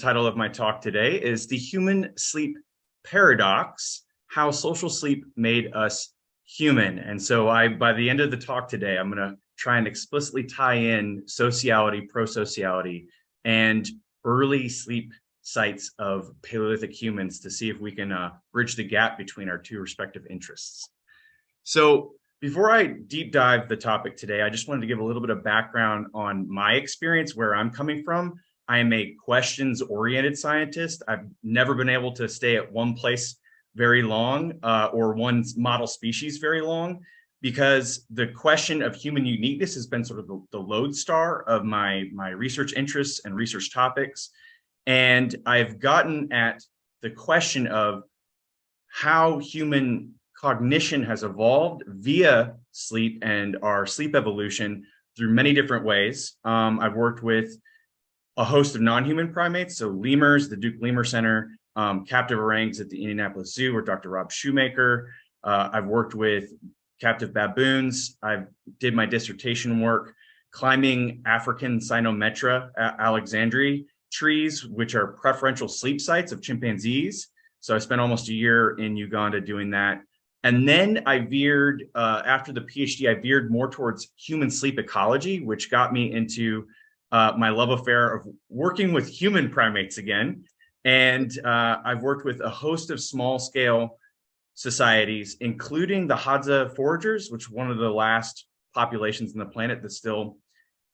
title of my talk today is The Human Sleep Paradox, How Social Sleep Made Us Human. And so by the end of the talk today, I'm going to try and explicitly tie in sociality, pro-sociality, and early sleep sites of Paleolithic humans to see if we can bridge the gap between our two respective interests. So before I deep dive the topic today, I just wanted to give a little bit of background on my experience, where I'm coming from. I am a questions-oriented scientist. I've never been able to stay at one place very long or one model species very long, because the question of human uniqueness has been sort of the lodestar of my research interests and research topics. And I've gotten at the question of how human cognition has evolved via sleep and our sleep evolution through many different ways. I've worked with a host of non-human primates, so lemurs, the Duke Lemur Center, captive orangs at the Indianapolis Zoo, where Dr. Rob Shoemaker. I've worked with captive baboons. I did my dissertation work climbing African Cynometra Alexandri trees, which are preferential sleep sites of chimpanzees. So I spent almost a year in Uganda doing that. And then I veered, after the PhD, I veered more towards human sleep ecology, which got me into my love affair of working with human primates again. And I've worked with a host of small scale societies, including the Hadza foragers, which are one of the last populations on the planet that still,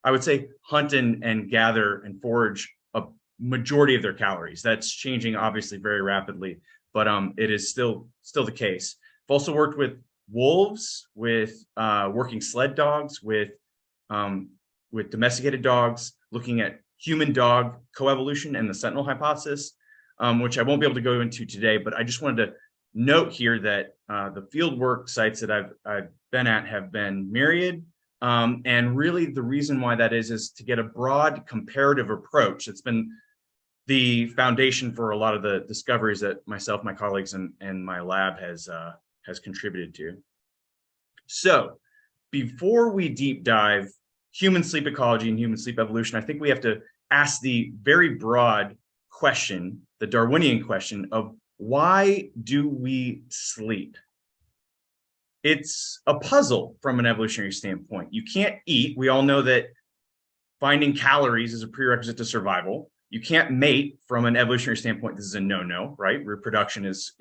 I would say, hunt and gather and forage a majority of their calories. That's changing obviously very rapidly, but it is still the case. I've also worked with wolves, with working sled dogs, with domesticated dogs, looking at human-dog coevolution and the Sentinel hypothesis, which I won't be able to go into today, but I just wanted to note here that the fieldwork sites that I've been at have been myriad, and really the reason why that is to get a broad comparative approach. It's been the foundation for a lot of the discoveries that myself, my colleagues, and my lab has contributed to. So before we deep dive human sleep ecology and human sleep evolution, I think we have to ask the very broad question, the Darwinian question of why do we sleep? It's a puzzle from an evolutionary standpoint. You can't eat. We all know that finding calories is a prerequisite to survival. You can't mate from an evolutionary standpoint. This is a no-no, right? Reproduction is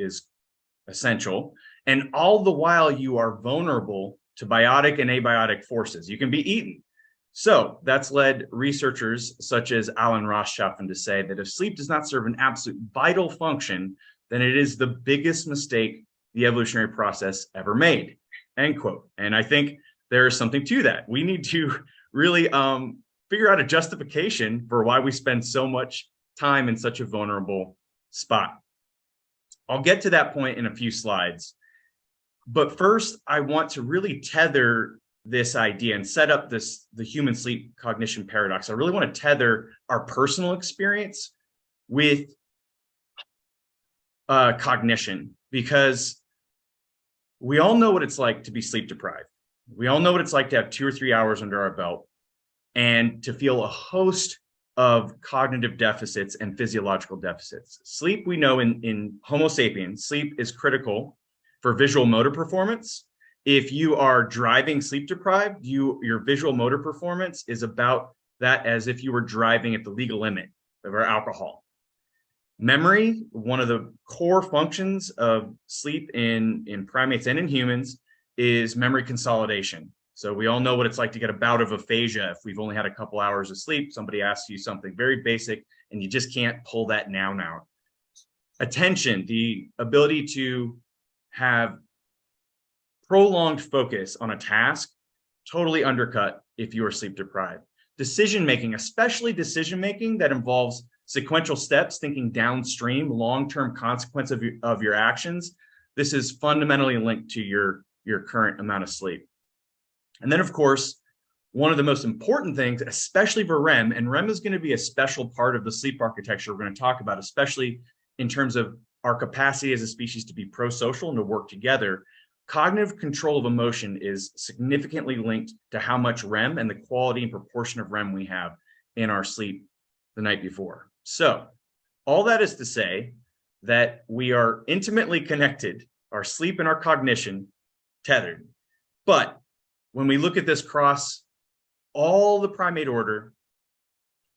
essential. And all the while you are vulnerable to biotic and abiotic forces. You can be eaten. So that's led researchers such as Alan Roschoffen to say that if sleep does not serve an absolute vital function, then it is the biggest mistake the evolutionary process ever made, end quote. And I think there is something to that. We need to really figure out a justification for why we spend so much time in such a vulnerable spot. I'll get to that point in a few slides. But first, I want to really tether this idea and set up the human sleep cognition paradox. I really want to tether our personal experience with cognition, because we all know what it's like to be sleep deprived. We all know what it's like to have 2 or 3 hours under our belt and to feel a host of cognitive deficits and physiological deficits. Sleep, we know in Homo sapiens, sleep is critical for visual motor performance. If you are driving sleep deprived, your visual motor performance is about that as if you were driving at the legal limit of our alcohol. Memory, one of the core functions of sleep in primates and in humans, is memory consolidation. So we all know what it's like to get a bout of aphasia if we've only had a couple hours of sleep. Somebody asks you something very basic and you just can't pull that noun out. Attention, the ability to have prolonged focus on a task, totally undercut if you are sleep deprived. Decision-making, especially decision-making that involves sequential steps, thinking downstream, long-term consequence of your actions, this is fundamentally linked to your current amount of sleep. And then, of course, one of the most important things, especially for REM, and REM is going to be a special part of the sleep architecture we're going to talk about, especially in terms of our capacity as a species to be pro-social and to work together. Cognitive control of emotion is significantly linked to how much REM and the quality and proportion of REM we have in our sleep the night before. So All that is to say that we are intimately connected, our sleep and our cognition tethered. But when we look at this across all the primate order,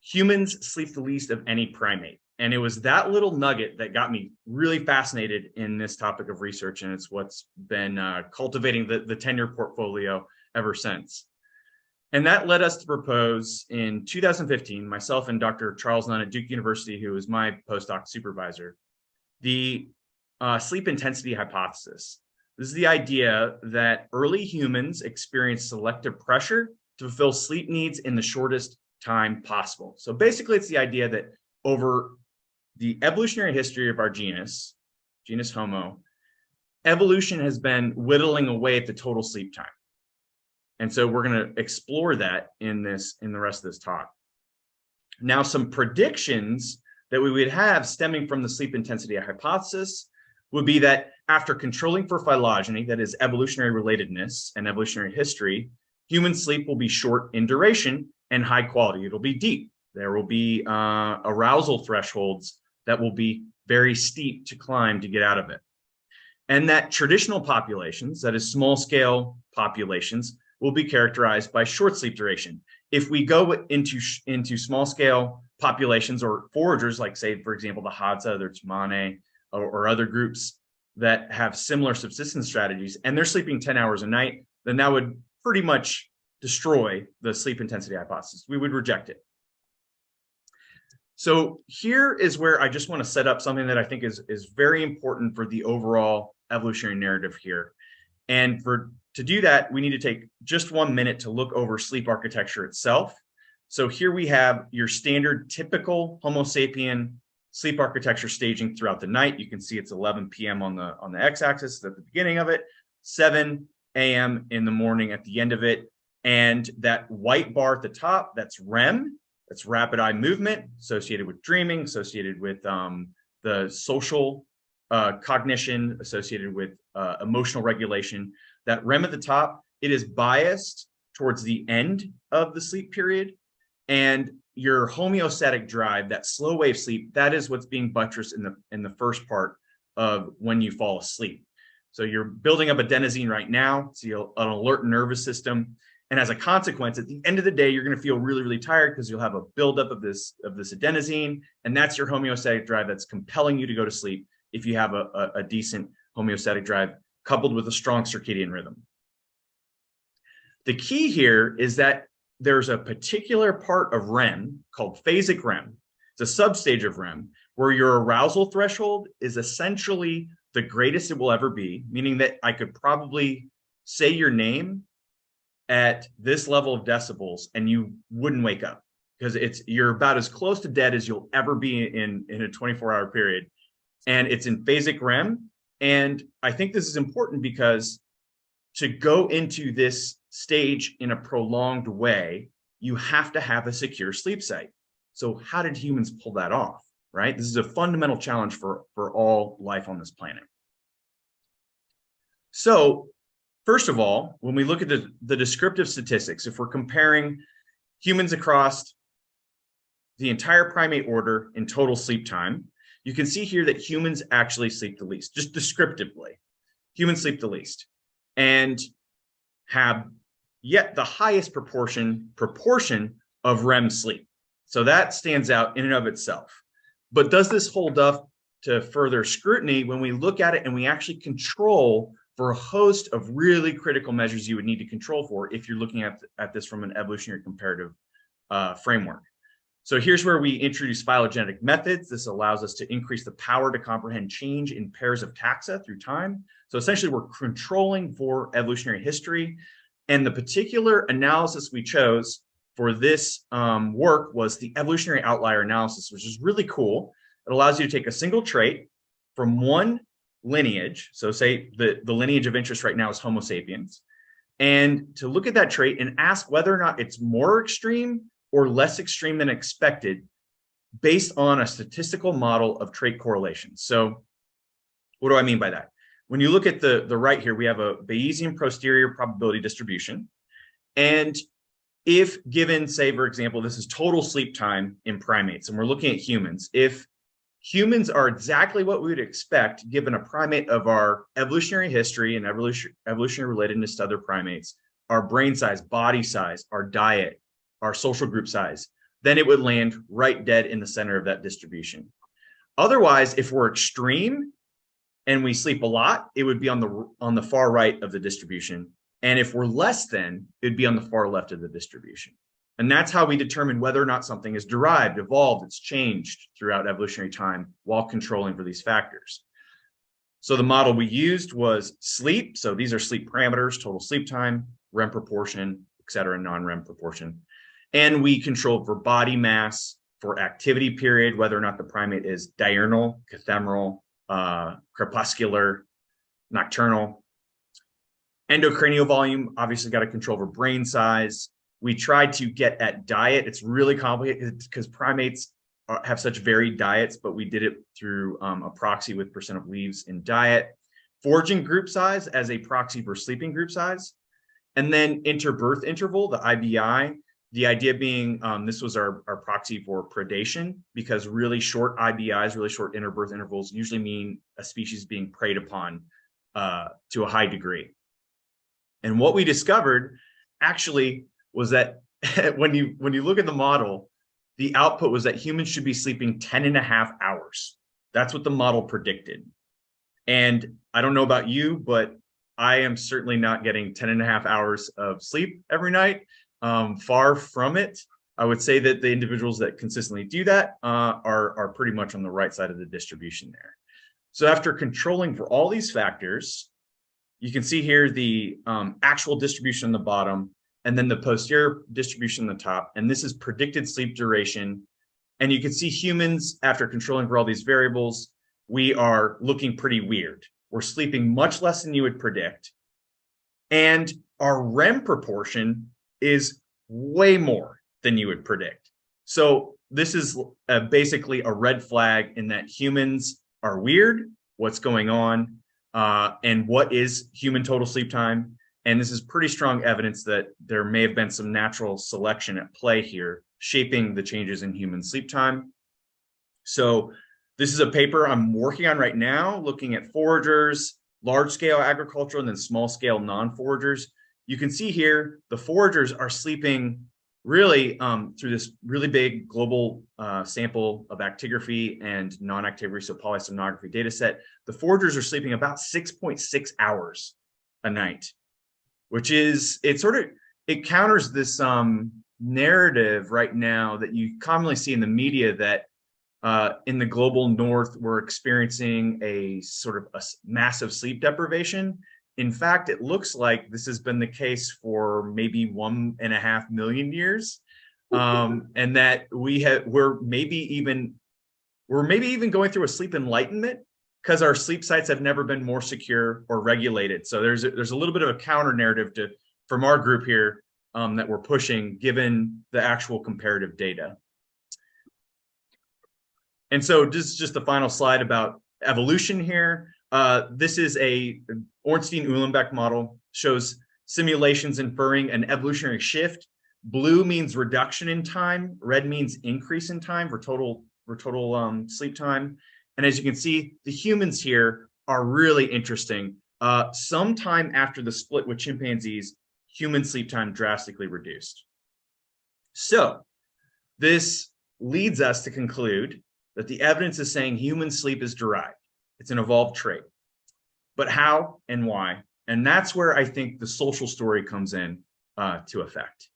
humans sleep the least of any primate. And it was that little nugget that got me really fascinated in this topic of research. And it's what's been cultivating the tenure portfolio ever since. And that led us to propose in 2015, myself and Dr. Charles Nunn at Duke University, who was my postdoc supervisor, the sleep intensity hypothesis. This is the idea that early humans experience selective pressure to fulfill sleep needs in the shortest time possible. So basically, it's the idea that over the evolutionary history of our genus Homo, evolution has been whittling away at the total sleep time. And so we're going to explore that in the rest of this talk. Now, some predictions that we would have stemming from the sleep intensity hypothesis would be that after controlling for phylogeny, that is evolutionary relatedness and evolutionary history, human sleep will be short in duration and high quality. It'll be deep. There will be arousal thresholds that will be very steep to climb to get out of it. And that traditional populations, that is small scale populations, will be characterized by short sleep duration. If we go into small scale populations or foragers, like say, for example, the Hadza, the Tumane, or other groups that have similar subsistence strategies, and they're sleeping 10 hours a night, then that would pretty much destroy the sleep intensity hypothesis. We would reject it. So here is where I just want to set up something that I think is very important for the overall evolutionary narrative here. And to do that, we need to take just 1 minute to look over sleep architecture itself. So here we have your standard typical Homo sapien sleep architecture staging throughout the night. You can see it's 11 p.m. on the x-axis at the beginning of it, 7 a.m. in the morning at the end of it. And that white bar at the top, that's REM, that's rapid eye movement, associated with dreaming, associated with the social cognition, associated with emotional regulation. That REM at the top, it is biased towards the end of the sleep period. And your homeostatic drive, that slow wave sleep, that is what's being buttressed in the first part of when you fall asleep. So you're building up adenosine right now, so an alert nervous system. And as a consequence, at the end of the day, you're going to feel really, really tired because you'll have a buildup of this adenosine. And that's your homeostatic drive that's compelling you to go to sleep if you have a decent homeostatic drive coupled with a strong circadian rhythm. The key here is that there's a particular part of REM called phasic REM. It's a substage of REM where your arousal threshold is essentially the greatest it will ever be, meaning that I could probably say your name at this level of decibels and you wouldn't wake up because you're about as close to dead as you'll ever be in a 24-hour period. And it's in phasic REM. And I think this is important because to go into this stage in a prolonged way, you have to have a secure sleep site. So how did humans pull that off, right? This is a fundamental challenge for all life on this planet. So first of all, when we look at the descriptive statistics, if we're comparing humans across the entire primate order in total sleep time, you can see here that humans actually sleep the least, just descriptively. Humans sleep the least and have yet the highest proportion of REM sleep. So that stands out in and of itself. But does this hold up to further scrutiny when we look at it and we actually control for a host of really critical measures you would need to control for if you're looking at this from an evolutionary comparative framework? So here's where we introduce phylogenetic methods. This allows us to increase the power to comprehend change in pairs of taxa through time. So essentially, we're controlling for evolutionary history. And the particular analysis we chose for this work was the evolutionary outlier analysis, which is really cool. It allows you to take a single trait from one lineage. So say the lineage of interest right now is Homo sapiens, and to look at that trait and ask whether or not it's more extreme or less extreme than expected based on a statistical model of trait correlation. So what do I mean by that? When you look at the right here, we have a Bayesian posterior probability distribution. And if given, say, for example, this is total sleep time in primates, and we're looking at humans, if Humans are exactly what we would expect given a primate of our evolutionary history and evolutionary relatedness to other primates, our brain size, body size, our diet, our social group size. Then it would land right dead in the center of that distribution. Otherwise, if we're extreme and we sleep a lot, it would be on the far right of the distribution. And if we're less than, it'd be on the far left of the distribution. And that's how we determine whether or not something is derived, evolved, it's changed throughout evolutionary time while controlling for these factors. So the model we used was sleep. So these are sleep parameters, total sleep time, REM proportion, et cetera, non-REM proportion. And we controlled for body mass, for activity period, whether or not the primate is diurnal, cathemeral, crepuscular, nocturnal. Endocranial volume, obviously got to control for brain size. We tried to get at diet. It's really complicated because primates have such varied diets, but we did it through a proxy with percent of leaves in diet. Foraging group size as a proxy for sleeping group size. And then interbirth interval, the IBI, the idea being this was our proxy for predation, because really short IBIs, really short interbirth intervals usually mean a species being preyed upon to a high degree. And what we discovered actually was that when you look at the model, the output was that humans should be sleeping 10.5 hours. That's what the model predicted. And I don't know about you, but I am certainly not getting 10.5 hours of sleep every night. Far from it. I would say that the individuals that consistently do that are pretty much on the right side of the distribution there. So after controlling for all these factors, you can see here the actual distribution on the bottom, and then the posterior distribution on the top. And this is predicted sleep duration. And you can see humans, after controlling for all these variables, we are looking pretty weird. We're sleeping much less than you would predict. And our REM proportion is way more than you would predict. So this is basically a red flag in that humans are weird, what's going on, and what is human total sleep time. And this is pretty strong evidence that there may have been some natural selection at play here, shaping the changes in human sleep time. So this is a paper I'm working on right now, looking at foragers, large-scale agricultural, and then small-scale non-foragers. You can see here, the foragers are sleeping really through this really big global sample of actigraphy and non-actigraphy, so polysomnography data set. The foragers are sleeping about 6.6 hours a night, which is, it counters this narrative right now that you commonly see in the media that in the global north, we're experiencing a sort of a massive sleep deprivation. In fact, it looks like this has been the case for maybe 1.5 million years, and that we're maybe even going through a sleep enlightenment because our sleep sites have never been more secure or regulated. So there's a little bit of a counter narrative from our group here that we're pushing, given the actual comparative data. And so this is just the final slide about evolution here. This is a Ornstein-Uhlenbeck model, shows simulations inferring an evolutionary shift. Blue means reduction in time, red means increase in time for total sleep time. And as you can see, the humans here are really interesting. Sometime after the split with chimpanzees, human sleep time drastically reduced. So this leads us to conclude that the evidence is saying human sleep is derived. It's an evolved trait. But how and why? And that's where I think the social story comes in to effect.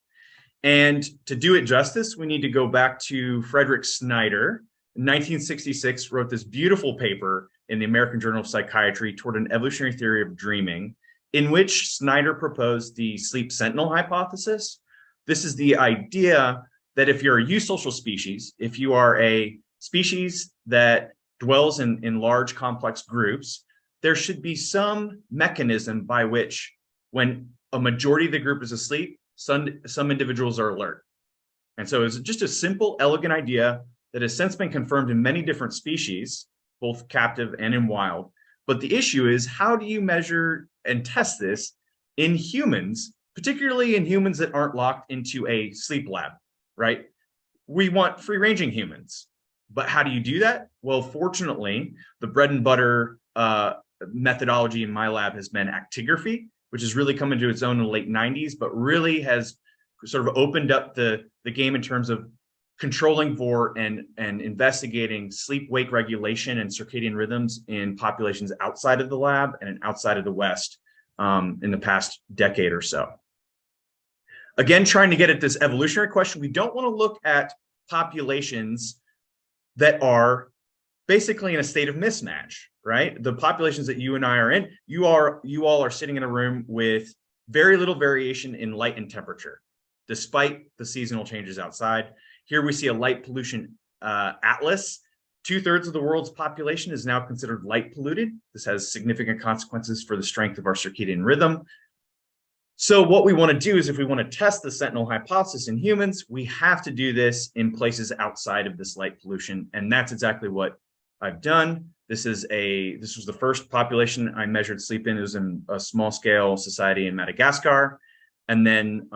And to do it justice, we need to go back to Frederick Snyder. In 1966, wrote this beautiful paper in the American Journal of Psychiatry toward an evolutionary theory of dreaming, in which Snyder proposed the sleep sentinel hypothesis. This is the idea that if you're a eusocial species, if you are a species that dwells in large complex groups, there should be some mechanism by which, when a majority of the group is asleep, some individuals are alert. And so it's just a simple, elegant idea that has since been confirmed in many different species, both captive and in wild. But the issue is, how do you measure and test this in humans, particularly in humans that aren't locked into a sleep lab, right? We want free-ranging humans. But how do you do that? Well, fortunately, the bread and butter methodology in my lab has been actigraphy, which has really come into its own in the late 90s, but really has sort of opened up the game in terms of controlling for and investigating sleep-wake regulation and circadian rhythms in populations outside of the lab and outside of the West in the past decade or so. Again, trying to get at this evolutionary question, we don't want to look at populations that are basically in a state of mismatch, right? The populations that you and I are in, you all are sitting in a room with very little variation in light and temperature, despite the seasonal changes outside. Here we see a light pollution atlas. 2/3 of the world's population is now considered light polluted. This has significant consequences for the strength of our circadian rhythm. So what we want to do is, if we want to test the Sentinel hypothesis in humans, we have to do this in places outside of this light pollution. And that's exactly what I've done. This was the first population I measured sleep in. It was in a small scale society in Madagascar. And then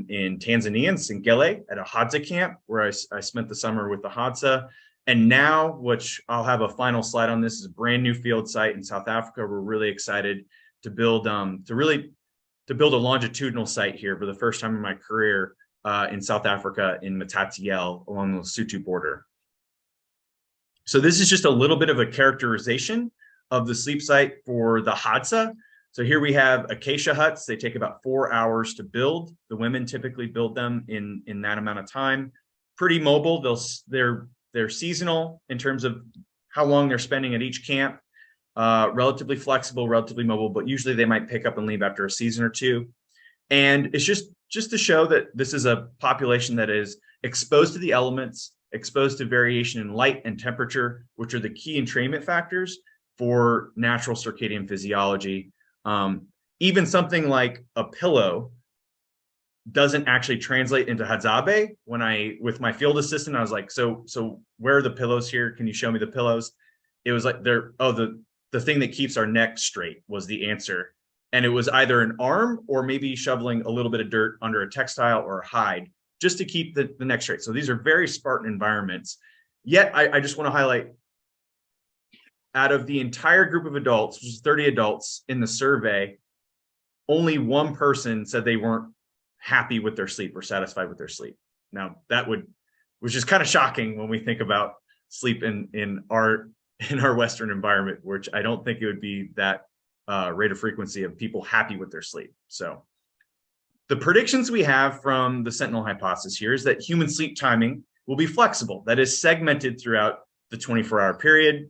in Tanzania, in Singele, at a Hadza camp, where I spent the summer with the Hadza. And now, which I'll have a final slide on, this is a brand new field site in South Africa. We're really excited to build to build a longitudinal site here for the first time in my career in South Africa, in Matatiele, along the Lesotho border. So this is just a little bit of a characterization of the sleep site for the Hadza. So here we have Acacia Huts. They take about 4 hours to build. The women typically build them in that amount of time. Pretty mobile. They're seasonal in terms of how long they're spending at each camp. Relatively flexible, relatively mobile, but usually they might pick up and leave after a season or two. And it's just to show that this is a population that is exposed to the elements, exposed to variation in light and temperature, which are the key entrainment factors for natural circadian physiology. Even something like a pillow doesn't actually translate into Hadzabe. With my field assistant, I was like, so where are the pillows here? Can you show me the pillows? It was like, the thing that keeps our neck straight was the answer. And it was either an arm or maybe shoveling a little bit of dirt under a textile or a hide just to keep the neck straight. So these are very Spartan environments. Yet I just want to highlight, out of the entire group of adults, which is 30 adults in the survey, only one person said they weren't happy with their sleep or satisfied with their sleep. Now which is kind of shocking when we think about sleep in our Western environment, which I don't think it would be that rate of frequency of people happy with their sleep. So the predictions we have from the Sentinel hypothesis here is that human sleep timing will be flexible, that is segmented throughout the 24-hour period,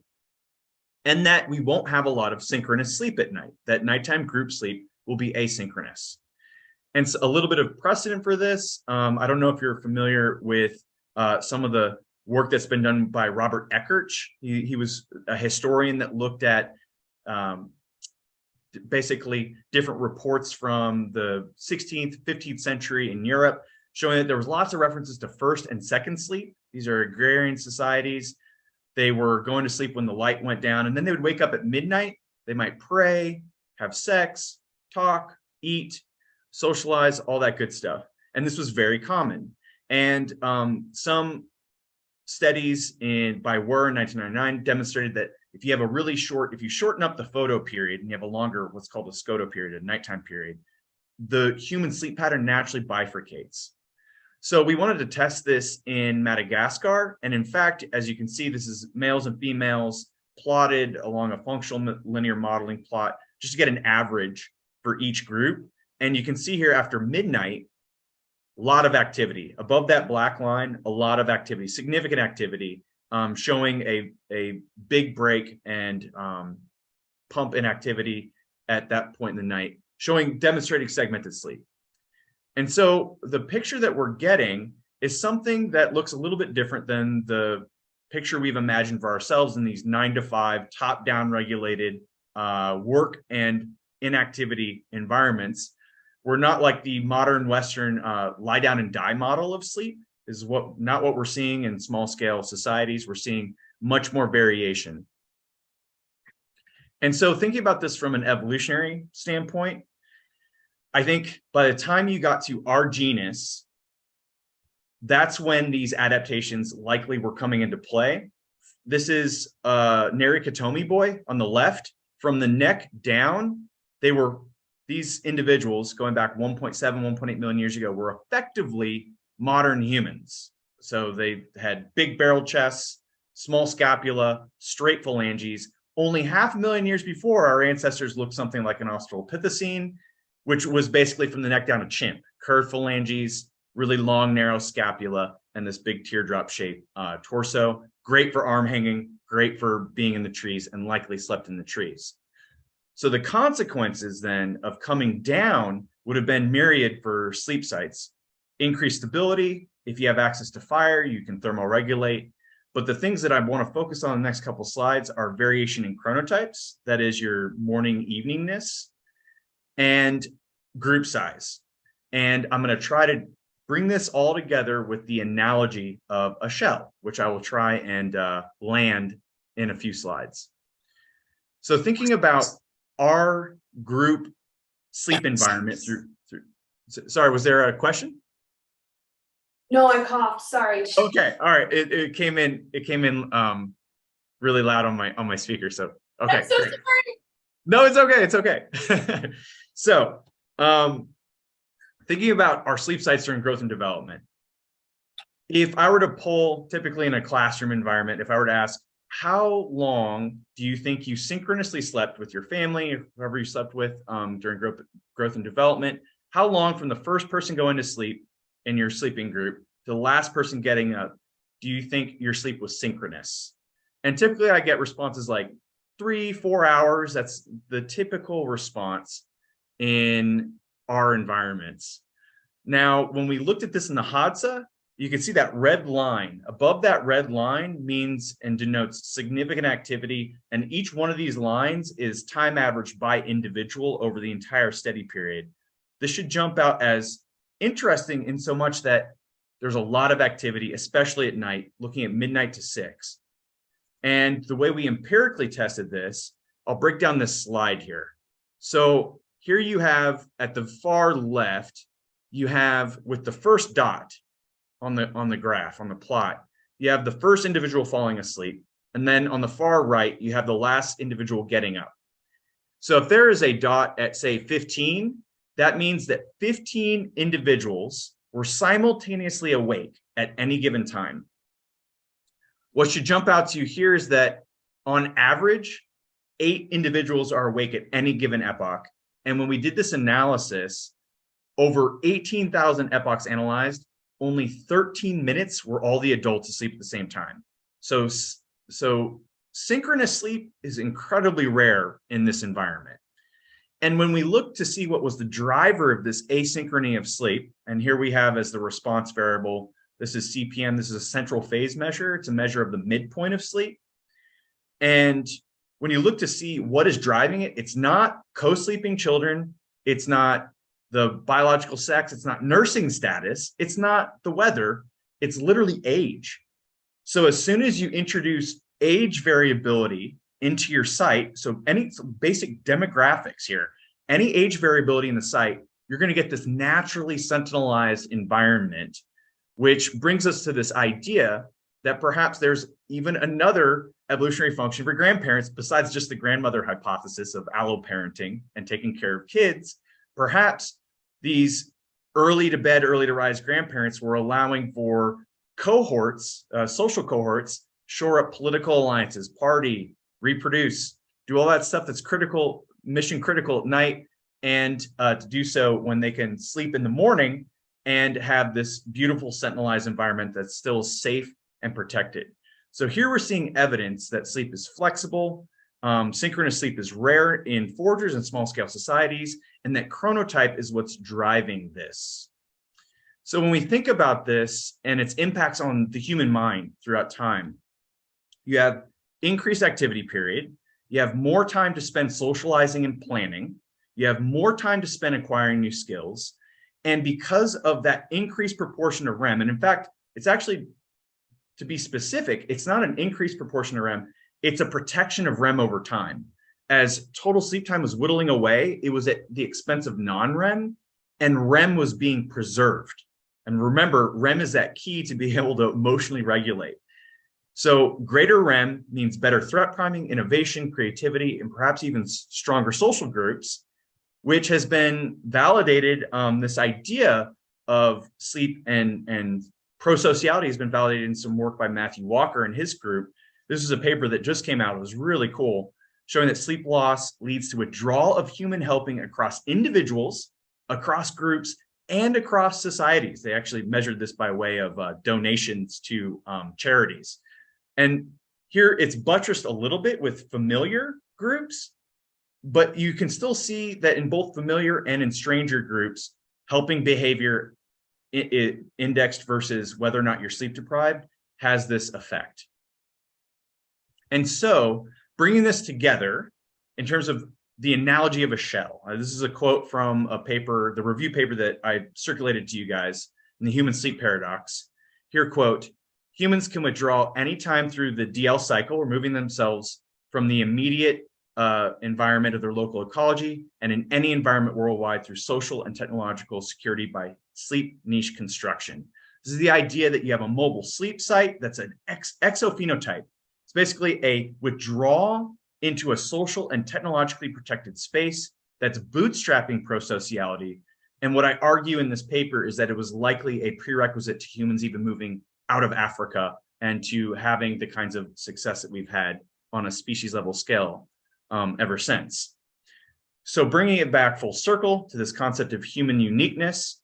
and that we won't have a lot of synchronous sleep at night, that nighttime group sleep will be asynchronous. And so a little bit of precedent for this, I don't know if you're familiar with some of the work that's been done by Robert Eckertsch. He was a historian that looked at basically different reports from the 16th, 15th century in Europe, showing that there was lots of references to first and second sleep. These are agrarian societies. They were going to sleep when the light went down, and then they would wake up at midnight. They might pray, have sex, talk, eat, socialize, all that good stuff. And this was very common. And some studies by Wurr in 1999 demonstrated that if you shorten up the photo period and you have a longer, what's called a scoto period, a nighttime period, the human sleep pattern naturally bifurcates. So we wanted to test this in Madagascar. And in fact, as you can see, this is males and females plotted along a functional linear modeling plot, just to get an average for each group. And you can see here after midnight, a lot of activity. Above that black line, a lot of activity, significant activity, showing a big break and pump in activity at that point in the night, demonstrating segmented sleep. And so the picture that we're getting is something that looks a little bit different than the picture we've imagined for ourselves in these 9 to 5 top-down regulated work and inactivity environments. We're not like the modern Western lie down and die model of sleep. Is not what we're seeing in small scale societies. We're seeing much more variation. And so thinking about this from an evolutionary standpoint, I think by the time you got to our genus, that's when these adaptations likely were coming into play this is Narikatomi boy on the left. From the neck down, these individuals going back 1.7, 1.8 million years ago were effectively modern humans. So they had big barrel chests, small scapula, straight phalanges. Only 500,000 years before, our ancestors looked something like an Australopithecine, which was basically from the neck down a chimp, curved phalanges, really long, narrow scapula, and this big teardrop shaped torso. Great for arm hanging, great for being in the trees, and likely slept in the trees. So the consequences then of coming down would have been myriad for sleep sites. Increased stability. If you have access to fire, you can thermoregulate. But the things that I want to focus on in the next couple slides are variation in chronotypes, that is your morning eveningness, and group size. And I'm going to try to bring this all together with the analogy of a shell, which I will try and land in a few slides. So thinking about our group sleep environment sorry, was there a question? No, I coughed. Sorry. Okay, all right. It came in really loud on my speaker. So okay. I'm so sorry. No, it's okay. It's okay. So thinking about our sleep sites during growth and development. If I were to poll, typically in a classroom environment, if I were to ask, how long do you think you synchronously slept with your family, or whoever you slept with during growth and development? How long from the first person going to sleep in your sleeping group to the last person getting up, do you think your sleep was synchronous? And typically I get responses like 3-4 hours. That's the typical response in our environments. Now, when we looked at this in the Hadza, you can see that red line. Above that red line means and denotes significant activity. And each one of these lines is time averaged by individual over the entire study period. This should jump out as interesting in so much that there's a lot of activity, especially at night, looking at midnight to 6. And the way we empirically tested this, I'll break down this slide here. So here you have at the far left, you have with the first dot on the graph, on the plot, you have the first individual falling asleep. And then on the far right, you have the last individual getting up. So if there is a dot at say 15, that means that 15 individuals were simultaneously awake at any given time. What should jump out to you here is that on average, 8 individuals are awake at any given epoch. And when we did this analysis, over 18,000 epochs analyzed, only 13 minutes were all the adults asleep at the same time. So synchronous sleep is incredibly rare in this environment. And when we look to see what was the driver of this asynchrony of sleep, and here we have as the response variable, this is CPM, this is a central phase measure. It's a measure of the midpoint of sleep. And when you look to see what is driving it, it's not co-sleeping children, it's not the biological sex, it's not nursing status, it's not the weather, it's literally age. So as soon as you introduce age variability into your site, so any basic demographics here, any age variability in the site, you're going to get this naturally sentinelized environment, which brings us to this idea that perhaps there's even another evolutionary function for grandparents besides just the grandmother hypothesis of alloparenting and taking care of kids. Perhaps these early to bed, early to rise grandparents were allowing for cohorts, social cohorts, shore up political alliances, party, reproduce, do all that stuff that's critical, mission critical at night, and to do so when they can sleep in the morning and have this beautiful sentinelized environment that's still safe and protected. So here we're seeing evidence that sleep is flexible, synchronous sleep is rare in foragers and small scale societies, and that chronotype is what's driving this. So when we think about this and its impacts on the human mind throughout time, you have increased activity period, you have more time to spend socializing and planning, you have more time to spend acquiring new skills, and because of that increased proportion of REM, and in fact, it's actually, to be specific, it's not an increased proportion of REM, it's a protection of REM over time. As total sleep time was whittling away, it was at the expense of non-REM, and REM was being preserved. And remember, REM is that key to be able to emotionally regulate. So greater REM means better threat priming, innovation, creativity, and perhaps even stronger social groups, which has been validated. This idea of sleep and prosociality has been validated in some work by Matthew Walker and his group. This is a paper that just came out. It was really cool, showing that sleep loss leads to withdrawal of human helping across individuals, across groups, and across societies. They actually measured this by way of donations to charities. And here it's buttressed a little bit with familiar groups, but you can still see that in both familiar and in stranger groups, helping behavior indexed versus whether or not you're sleep deprived has this effect. And so bringing this together in terms of the analogy of a shell. This is a quote from a paper, the review paper that I circulated to you guys in the Human Sleep Paradox. Here, quote, humans can withdraw anytime through the DL cycle, removing themselves from the immediate environment of their local ecology and in any environment worldwide through social and technological security by sleep niche construction. This is the idea that you have a mobile sleep site that's an exophenotype. It's basically a withdrawal into a social and technologically protected space that's bootstrapping prosociality. And what I argue in this paper is that it was likely a prerequisite to humans even moving out of Africa and to having the kinds of success that we've had on a species level scale ever since. So bringing it back full circle to this concept of human uniqueness,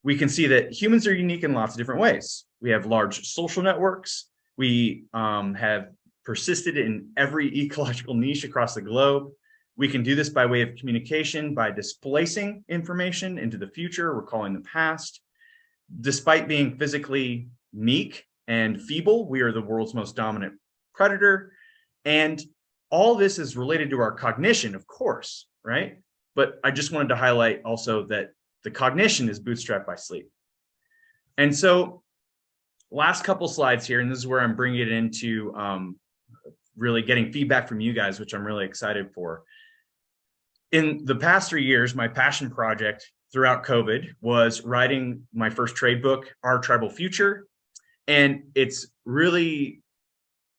we can see that humans are unique in lots of different ways. We have large social networks. We have persisted in every ecological niche across the globe. We can do this by way of communication, by displacing information into the future, recalling the past. Despite being physically meek and feeble, we are the world's most dominant predator. And all this is related to our cognition, of course, right? But I just wanted to highlight also that the cognition is bootstrapped by sleep. And so last couple slides here, and this is where I'm bringing it into really getting feedback from you guys, which I'm really excited for. In the past 3 years, my passion project throughout COVID was writing my first trade book, Our Tribal Future. And it's really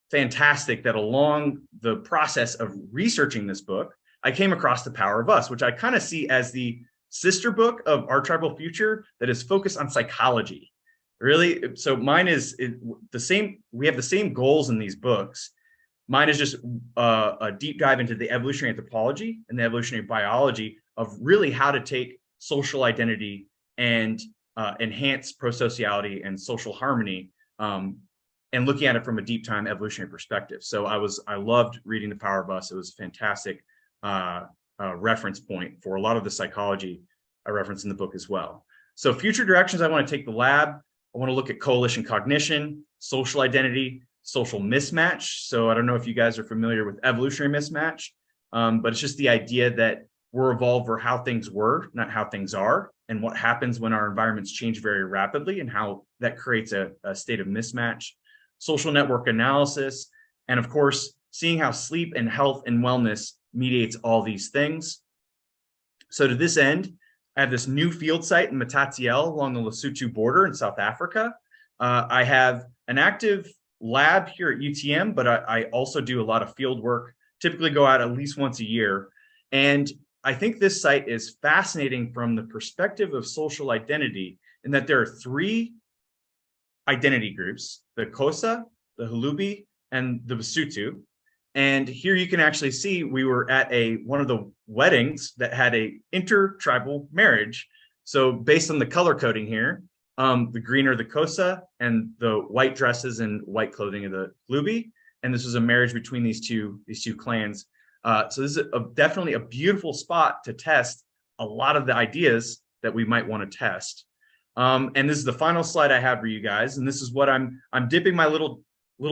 fantastic that along the process of researching this book, I came across The Power of Us, which I kind of see as the sister book of Our Tribal Future that is focused on psychology. Really, so mine is the same. We have the same goals in these books. Mine is just a deep dive into the evolutionary anthropology and the evolutionary biology of really how to take social identity and enhance prosociality and social harmony, and looking at it from a deep time evolutionary perspective. So I loved reading The Power of Us. It was a fantastic reference point for a lot of the psychology I reference in the book as well. So future directions, I want to take the lab. I want to look at coalition cognition, social identity, social mismatch. So I don't know if you guys are familiar with evolutionary mismatch, but it's just the idea that we're evolved for how things were, not how things are, and what happens when our environments change very rapidly and how that creates a state of mismatch. Social network analysis, and of course, seeing how sleep and health and wellness mediates all these things. So to this end, I have this new field site in Matatiele along the Lesotho border in South Africa. I have an active lab here at UTM, but I also do a lot of field work, typically go out at least once a year. And I think this site is fascinating from the perspective of social identity, in that there are 3 identity groups: the Xhosa, the Hulubi, and the Basotho. And here you can actually see we were at one of the weddings that had a intertribal marriage. So based on the color coding here, the green are the Xhosa and the white dresses and white clothing are the Hulubi. And this was a marriage between these two clans. So this is definitely a beautiful spot to test a lot of the ideas that we might want to test. And this is the final slide I have for you guys. And this is what I'm dipping my little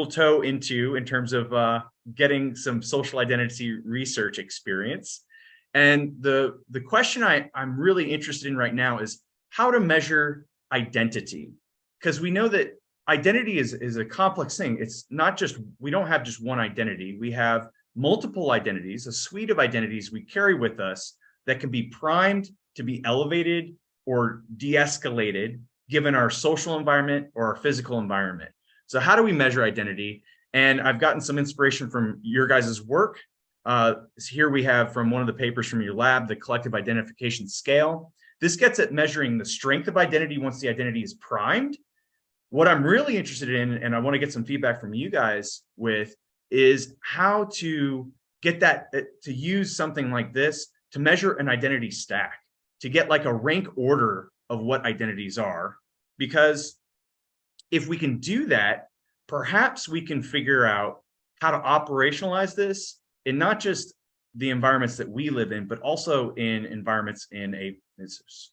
toe into in terms of getting some social identity research experience. And the question I'm really interested in right now is how to measure identity. Because we know that identity is a complex thing. It's not just, we don't have just one identity. We have multiple identities, a suite of identities we carry with us that can be primed to be elevated or de-escalated given our social environment or our physical environment. So how do we measure identity? And I've gotten some inspiration from your guys' work. Here we have from one of the papers from your lab, the collective identification scale. This gets at measuring the strength of identity once the identity is primed. What I'm really interested in, and I want to get some feedback from you guys with, is how to get that, to use something like this to measure an identity stack, to get like a rank order of what identities are. Because if we can do that, perhaps we can figure out how to operationalize this in not just the environments that we live in, but also in environments in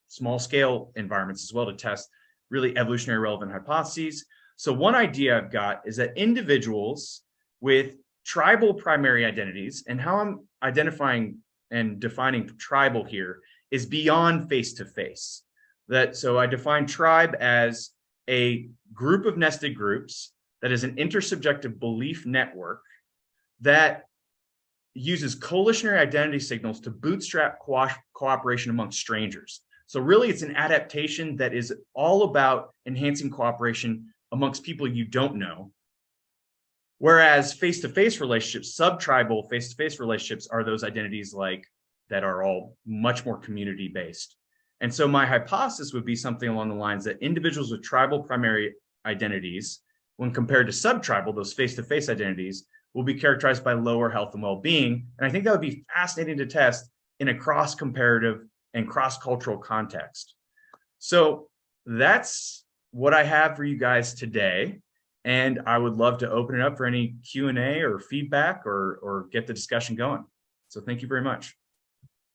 small scale environments as well, to test really evolutionary relevant hypotheses. So one idea I've got is that individuals with tribal primary identities, and how I'm identifying and defining tribal here is beyond face-to-face. So I define tribe as a group of nested groups that is an intersubjective belief network that uses coalitionary identity signals to bootstrap cooperation amongst strangers. So really, it's an adaptation that is all about enhancing cooperation amongst people you don't know. Whereas face-to-face relationships, sub-tribal face-to-face relationships, are those identities like that are all much more community-based. And so my hypothesis would be something along the lines that individuals with tribal primary identities, when compared to sub-tribal, those face-to-face identities, will be characterized by lower health and well-being. And I think that would be fascinating to test in a cross-comparative and cross-cultural context. So that's what I have for you guys today. And I would love to open it up for any Q&A or feedback or get the discussion going. So thank you very much.